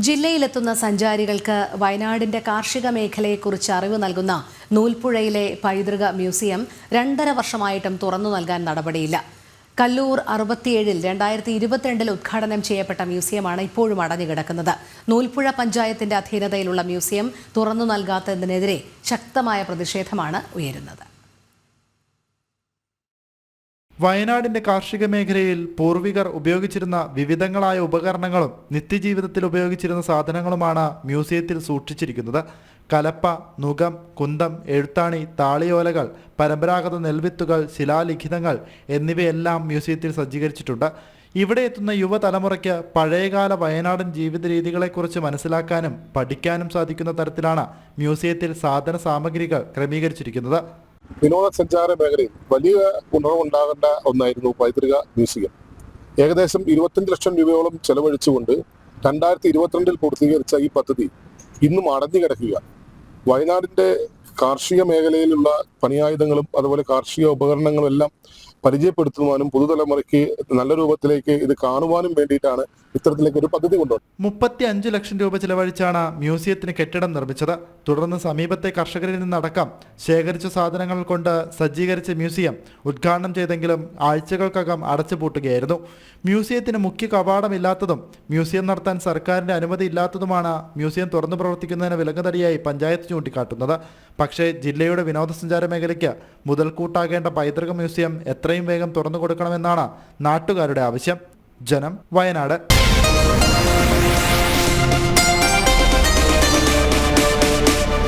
ജില്ലയിലെത്തുന്ന സഞ്ചാരികൾക്ക് വയനാടിന്റെ കാർഷിക മേഖലയെക്കുറിച്ച് അറിവ് നൽകുന്ന നൂൽപ്പുഴയിലെ പൈതൃക മ്യൂസിയം 2.5 വർഷമായിട്ടും തുറന്നു നൽകാൻ നടപടിയില്ല. കല്ലൂർ 67-ൽ 2022 ഉദ്ഘാടനം ചെയ്യപ്പെട്ട മ്യൂസിയമാണ് ഇപ്പോഴും അടഞ്ഞുകിടക്കുന്നത്. നൂൽപ്പുഴ പഞ്ചായത്തിന്റെ അധീനതയിലുള്ള മ്യൂസിയം തുറന്നു നൽകാത്തതിനെതിരെ ശക്തമായ പ്രതിഷേധമാണ് ഉയരുന്നത്. വയനാടിന്റെ കാർഷിക മേഖലയിൽ പൂർവികർ ഉപയോഗിച്ചിരുന്ന വിവിധങ്ങളായ ഉപകരണങ്ങളും നിത്യജീവിതത്തിൽ ഉപയോഗിച്ചിരുന്ന സാധനങ്ങളുമാണ് മ്യൂസിയത്തിൽ സൂക്ഷിച്ചിരിക്കുന്നത്. കലപ്പ, നുകം, കുന്തം, എഴുത്താണി, താളിയോലകൾ, പരമ്പരാഗത നെൽവിത്തുകൾ, ശിലാലിഖിതങ്ങൾ എന്നിവയെല്ലാം മ്യൂസിയത്തിൽ സജ്ജീകരിച്ചിട്ടുണ്ട്. ഇവിടെ എത്തുന്ന യുവതലമുറയ്ക്ക് പഴയകാല വയനാടൻ ജീവിത രീതികളെക്കുറിച്ച് മനസ്സിലാക്കാനും പഠിക്കാനും സാധിക്കുന്ന തരത്തിലാണ് മ്യൂസിയത്തിൽ സാധന സാമഗ്രികൾ ക്രമീകരിച്ചിരിക്കുന്നത്. വിനോദസഞ്ചാര മേഖലയിൽ വലിയ ഉണർവുണ്ടാകേണ്ട ഒന്നായിരുന്നു പൈതൃക മ്യൂസിയം. ഏകദേശം 25 ലക്ഷം രൂപയോളം ചെലവഴിച്ചുകൊണ്ട് 2022 പൂർത്തീകരിച്ച ഈ പദ്ധതി ഇന്നും അടഞ്ഞു കിടക്കുക. വയനാടിന്റെ കാർഷിക മേഖലയിലുള്ള പണിയായുധങ്ങളും അതുപോലെ കാർഷിക ഉപകരണങ്ങളും എല്ലാം പരിചയപ്പെടുത്തുവാനും പുതുതലമുറയ്ക്ക് നല്ല രൂപത്തിലേക്ക് ഇത് കാണുവാനും വേണ്ടിയിട്ടാണ് ഇത്തരത്തിലേക്ക് ഒരു പദ്ധതി കൊണ്ടുവന്നത്. 35 ലക്ഷം രൂപ ചെലവഴിച്ചാണ് മ്യൂസിയത്തിന് കെട്ടിടം നിർമ്മിച്ചത്. തുടർന്ന് സമീപത്തെ കർഷകരിൽ നിന്നടക്കം ശേഖരിച്ച സാധനങ്ങൾ കൊണ്ട് സജ്ജീകരിച്ച മ്യൂസിയം ഉദ്ഘാടനം ചെയ്തെങ്കിലും ആഴ്ചകൾക്കകം അടച്ചുപൂട്ടുകയായിരുന്നു. മ്യൂസിയത്തിന് മുഖ്യ കവാടമില്ലാത്തതും മ്യൂസിയം നടത്താൻ സർക്കാരിന്റെ അനുമതി ഇല്ലാത്തതുമാണ് മ്യൂസിയം തുറന്നു പ്രവർത്തിക്കുന്നതിന് വിലങ്ങുതടിയായി പഞ്ചായത്ത് ചൂണ്ടിക്കാട്ടുന്നത്. പക്ഷേ ജില്ലയുടെ വിനോദസഞ്ചാര മേഖലയ്ക്ക് മുതൽക്കൂട്ടാകേണ്ട പൈതൃക മ്യൂസിയം എത്രയും വേഗം തുറന്നു കൊടുക്കണമെന്നാണ് നാട്ടുകാരുടെ ആവശ്യം. ജനം, വയനാട്.